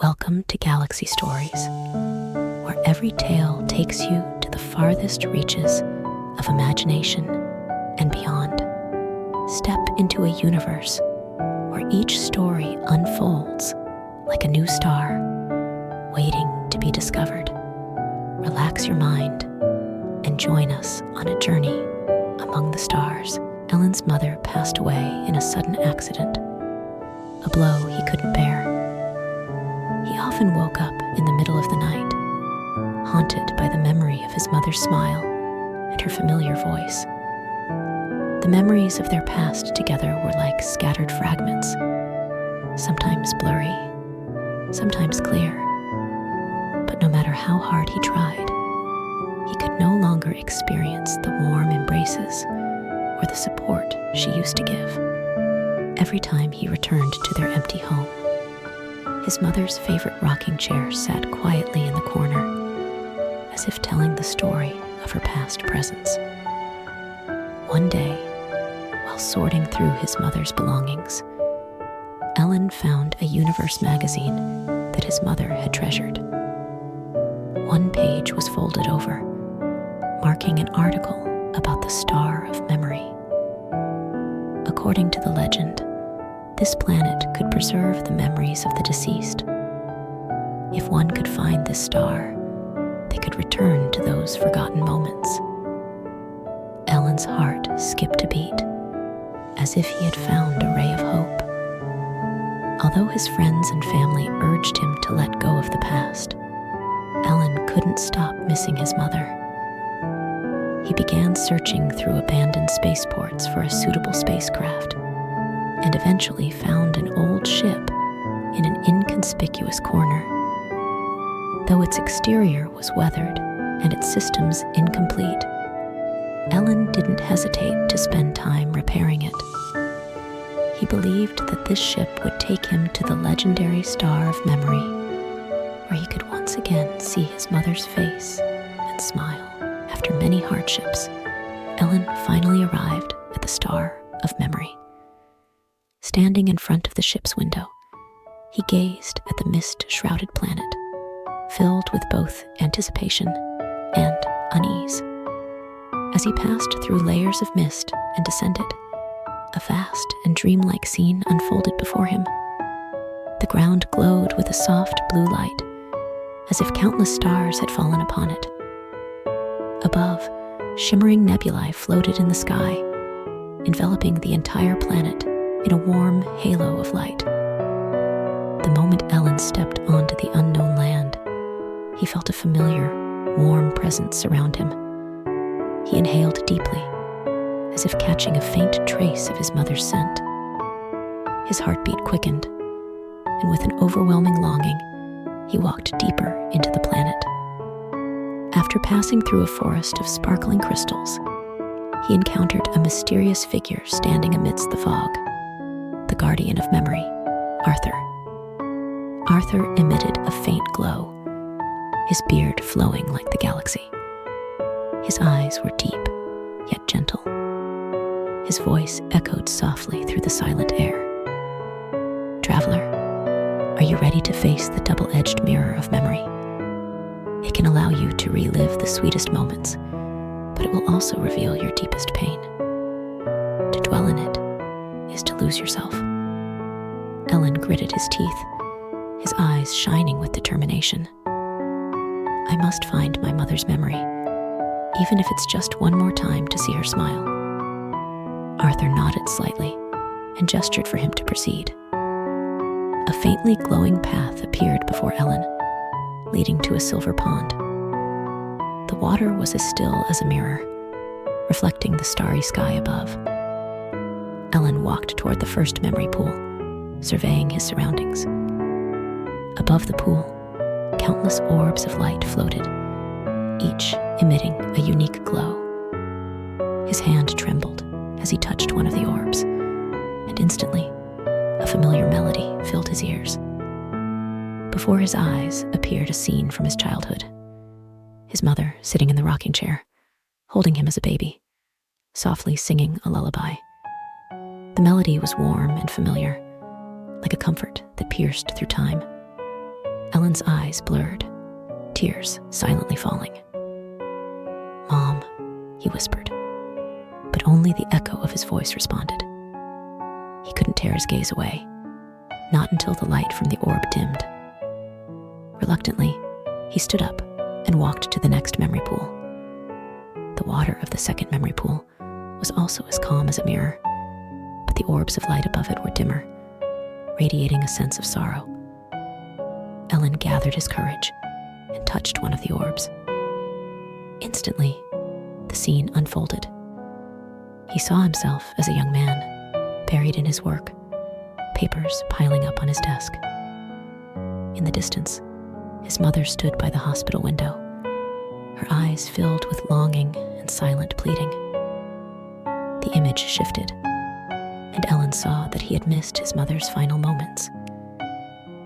Welcome to Galaxy Stories, where every tale takes you to the farthest reaches of imagination and beyond. Step into a universe where each story unfolds like a new star, waiting to be discovered. Relax your mind and join us on a journey among the stars. Ellan's mother passed away in a sudden accident, a blow he couldn't bear. He often woke up in the middle of the night, haunted by the memory of his mother's smile and her familiar voice. The memories of their past together were like scattered fragments, sometimes blurry, sometimes clear. But no matter how hard he tried, he could no longer experience the warm embraces or the support she used to give. Every time he returned to their empty home, his mother's favorite rocking chair sat quietly in the corner, as if telling the story of her past presence. One day, while sorting through his mother's belongings, Ellan found a Universe magazine that his mother had treasured. One page was folded over, marking an article about the Star of Memory. According to the legend, this planet could preserve the memories of the deceased. If one could find this star, they could return to those forgotten moments. Ellan's heart skipped a beat, as if he had found a ray of hope. Although his friends and family urged him to let go of the past, Ellan couldn't stop missing his mother. He began searching through abandoned spaceports for a suitable spacecraft, and eventually found an old ship in an inconspicuous corner. Though its exterior was weathered and its systems incomplete, Ellan didn't hesitate to spend time repairing it. He believed that this ship would take him to the legendary Star of Memory, where he could once again see his mother's face and smile. After many hardships, Ellan finally arrived at the Star of Memory. Standing in front of the ship's window, he gazed at the mist-shrouded planet, filled with both anticipation and unease. As he passed through layers of mist and descended, a vast and dreamlike scene unfolded before him. The ground glowed with a soft blue light, as if countless stars had fallen upon it. Above, shimmering nebulae floated in the sky, enveloping the entire planet in a warm halo of light. The moment Ellan stepped onto the unknown land, he felt a familiar, warm presence surround him. He inhaled deeply, as if catching a faint trace of his mother's scent. His heartbeat quickened, and with an overwhelming longing, he walked deeper into the planet. After passing through a forest of sparkling crystals, he encountered a mysterious figure standing amidst the fog. The guardian of memory, Arthur. Arthur emitted a faint glow, his beard flowing like the galaxy. His eyes were deep, yet gentle. His voice echoed softly through the silent air. Traveler, are you ready to face the double-edged mirror of memory? It can allow you to relive the sweetest moments, but it will also reveal your deepest pain. To dwell in it is to lose yourself. Ellan gritted his teeth, his eyes shining with determination. I must find my mother's memory, even if it's just one more time to see her smile. Arthur nodded slightly and gestured for him to proceed. A faintly glowing path appeared before Ellan, leading to a silver pond. The water was as still as a mirror, reflecting the starry sky above. Ellan walked toward the first memory pool, surveying his surroundings. Above the pool, countless orbs of light floated, each emitting a unique glow. His hand trembled as he touched one of the orbs, and instantly, a familiar melody filled his ears. Before his eyes appeared a scene from his childhood. His mother sitting in the rocking chair, holding him as a baby, softly singing a lullaby. The melody was warm and familiar, like a comfort that pierced through time. Ellan's eyes blurred, tears silently falling. "Mom," he whispered, but only the echo of his voice responded. He couldn't tear his gaze away, not until the light from the orb dimmed. Reluctantly, he stood up and walked to the next memory pool. The water of the second memory pool was also as calm as a mirror, but the orbs of light above it were dimmer, radiating a sense of sorrow. Ellan gathered his courage and touched one of the orbs. Instantly, the scene unfolded. He saw himself as a young man, buried in his work, papers piling up on his desk. In the distance, his mother stood by the hospital window, her eyes filled with longing and silent pleading. The image shifted, and Ellan saw that he had missed his mother's final moments.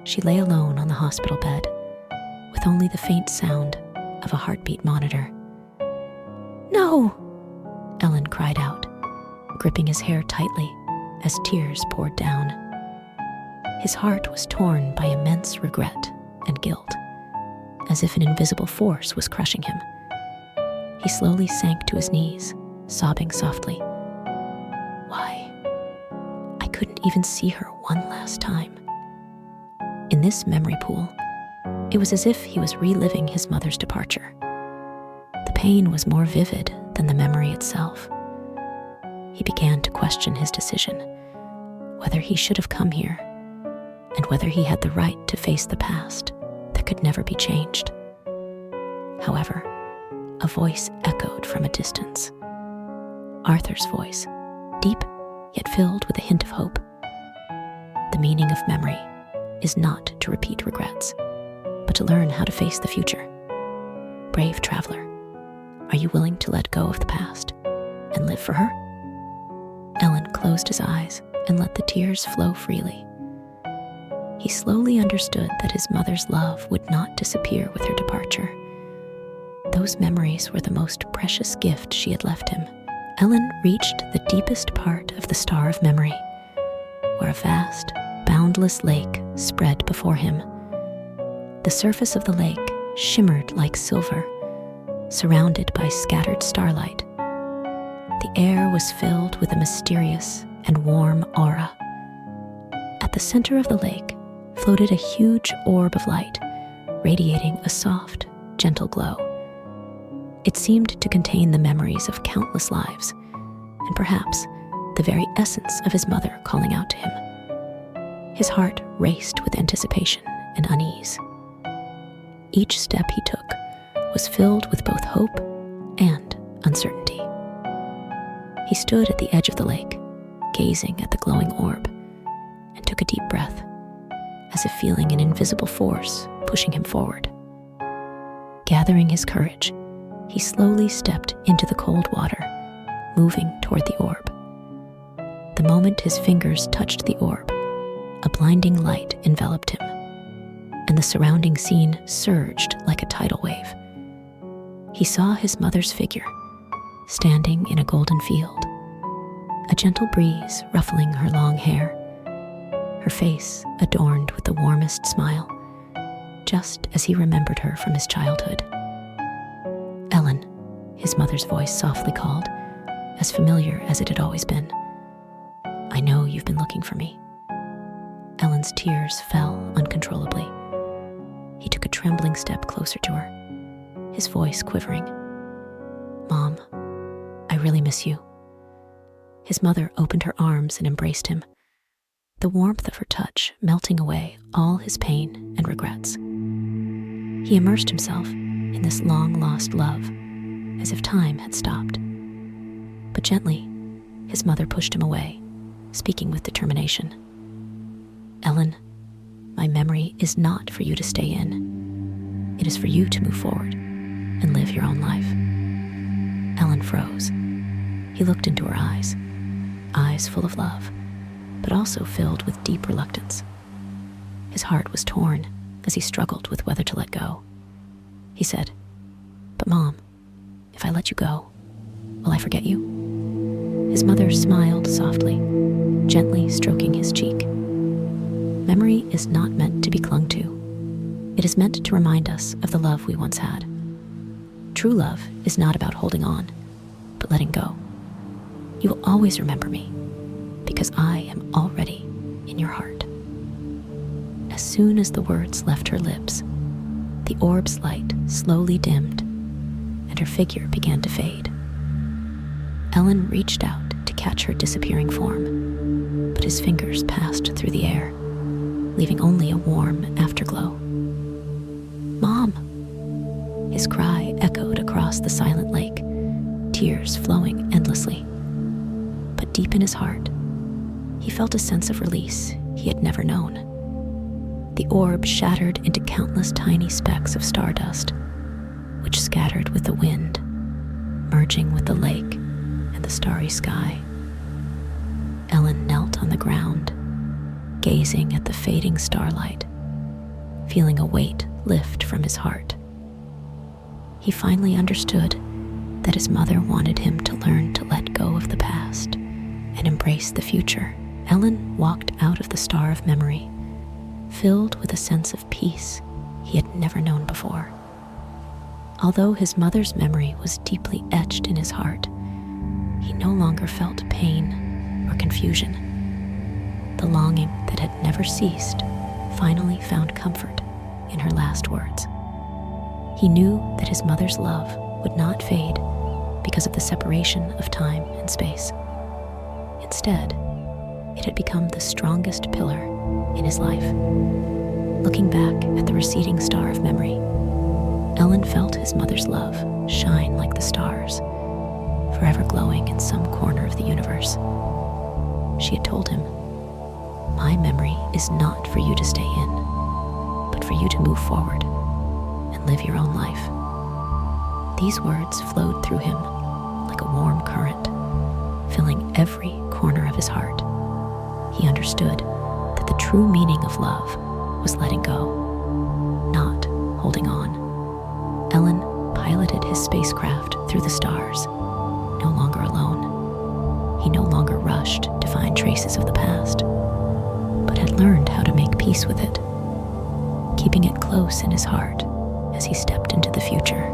She lay alone on the hospital bed, with only the faint sound of a heartbeat monitor. "No!" Ellan cried out, gripping his hair tightly as tears poured down. His heart was torn by immense regret and guilt, as if an invisible force was crushing him. He slowly sank to his knees, sobbing softly. Why? I couldn't even see her one last time. In this memory pool, it was as if he was reliving his mother's departure. The pain was more vivid than the memory itself. He began to question his decision, whether he should have come here, and whether he had the right to face the past that could never be changed. However, a voice echoed from a distance. Arthur's voice, deep yet filled with a hint of hope. The meaning of memory is not to repeat regrets, but to learn how to face the future. Brave traveler, are you willing to let go of the past and live for her? Ellan closed his eyes and let the tears flow freely. He slowly understood that his mother's love would not disappear with her departure. Those memories were the most precious gift she had left him. Ellan reached the deepest part of the Star of Memory, where a vast, boundless lake spread before him. The surface of the lake shimmered like silver, surrounded by scattered starlight. The air was filled with a mysterious and warm aura. At the center of the lake floated a huge orb of light, radiating a soft, gentle glow. It seemed to contain the memories of countless lives, and perhaps the very essence of his mother calling out to him. His heart raced with anticipation and unease. Each step he took was filled with both hope and uncertainty. He stood at the edge of the lake, gazing at the glowing orb, and took a deep breath, as if feeling an invisible force pushing him forward. Gathering his courage, he slowly stepped into the cold water, moving toward the orb. The moment his fingers touched the orb, a blinding light enveloped him, and the surrounding scene surged like a tidal wave. He saw his mother's figure, standing in a golden field, a gentle breeze ruffling her long hair, her face adorned with the warmest smile, just as he remembered her from his childhood. "Ellan," his mother's voice softly called, as familiar as it had always been. "I know you've been looking for me." Ellan's tears fell uncontrollably. He took a trembling step closer to her, his voice quivering. "Mom, I really miss you." His mother opened her arms and embraced him, the warmth of her touch melting away all his pain and regrets. He immersed himself in this long-lost love, as if time had stopped. But gently, his mother pushed him away, speaking with determination. "Ellan, my memory is not for you to stay in. It is for you to move forward and live your own life." Ellan froze. He looked into her eyes full of love, but also filled with deep reluctance. His heart was torn as he struggled with whether to let go. He said, "But Mom, if I let you go, will I forget you?" His mother smiled softly, gently stroking his cheek. Memory is not meant to be clung to. It It is meant to remind us of the love we once had. True love is not about holding on, but letting go. You will always remember me, because I am already in your heart. As soon as the words left her lips, the orb's light slowly dimmed, and her figure began to fade. Ellan reached out to catch her disappearing form, but his fingers passed through the air, leaving only a warm afterglow. "Mom!" His cry echoed across the silent lake, tears flowing endlessly. But deep in his heart, he felt a sense of release he had never known. The orb shattered into countless tiny specks of stardust, which scattered with the wind, merging with the lake and the starry sky. Ellan knelt on the ground, gazing at the fading starlight, feeling a weight lift from his heart. He finally understood that his mother wanted him to learn to let go of the past and embrace the future. Ellan walked out of the star of memory, filled with a sense of peace he had never known before. Although his mother's memory was deeply etched in his heart, he no longer felt pain or confusion. The longing that had never ceased finally found comfort in her last words. He knew that his mother's love would not fade because of the separation of time and space. Instead, it had become the strongest pillar in his life. Looking back at the receding star of memory, Ellan felt his mother's love shine like the stars, forever glowing in some corner of the universe. She had told him, "My memory is not for you to stay in, but for you to move forward and live your own life." These words flowed through him like a warm current, filling every corner of his heart. He understood that the true meaning of love was letting go, not holding on. Ellan piloted his spacecraft through the stars, no longer alone. He no longer rushed to find traces of the past, but had learned how to make peace with it, keeping it close in his heart as he stepped into the future.